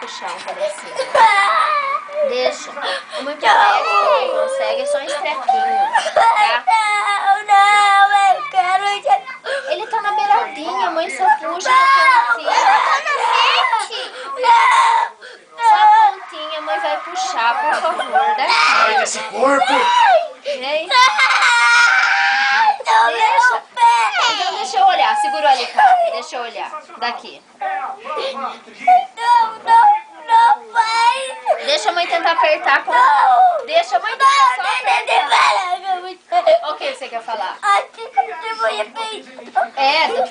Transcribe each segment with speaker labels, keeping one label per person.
Speaker 1: puxar um pedacinho. Deixa. A mãe promete que não consegue, é só um estrepinho, tá?
Speaker 2: Não, eu quero...
Speaker 1: Ele tá na beiradinha, a mãe só puxa a pontinha. Só a pontinha, a mãe vai puxar, por favor, daqui.
Speaker 3: Sai desse corpo!
Speaker 1: Vem. Deixa. Então deixa eu olhar, segura o alicate, deixa eu olhar. Daqui.
Speaker 2: Não, pai.
Speaker 1: Deixa a mãe tentar apertar com... Deixa a mãe tentar só apertar. O que você quer falar?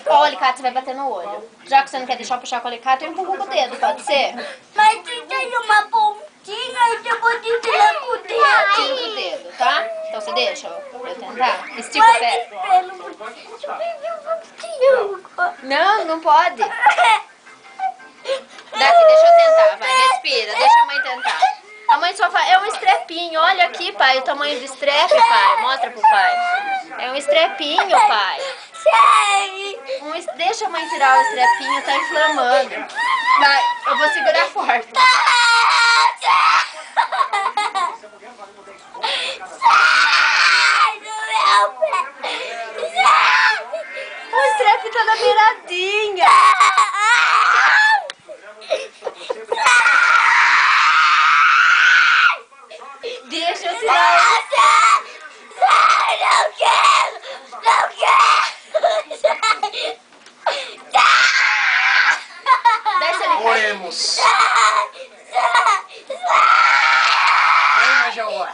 Speaker 1: Ó, o alicate você vai bater no olho. Já que você não quer deixar eu puxar com o alicate, eu empurro com o dedo, pode ser?
Speaker 2: Mas tem uma pontinha e eu vou desviar com o dedo.
Speaker 1: Tira com o dedo, tá? Então você deixa eu tentar? Estica o pé. Não, não pode. Daqui, deixa eu tentar, vai, respira, deixa a mãe tentar. A mãe só faz, é um estrepinho, olha aqui, pai, o tamanho do estrepe, pai, mostra pro pai. É um estrepinho, pai. Deixa a mãe tirar o estrepinho, tá inflamando. Vai, eu vou segurar forte.
Speaker 2: Sai do meu pé.
Speaker 1: O estrepe tá na beiradinha. Deixa eu tirar.
Speaker 2: Sai, não quero. Não quero.
Speaker 1: Desce ali.
Speaker 3: Oremos! Vem, Majaua!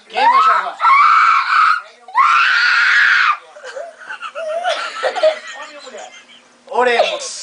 Speaker 3: Quem, Majaua? Oremos!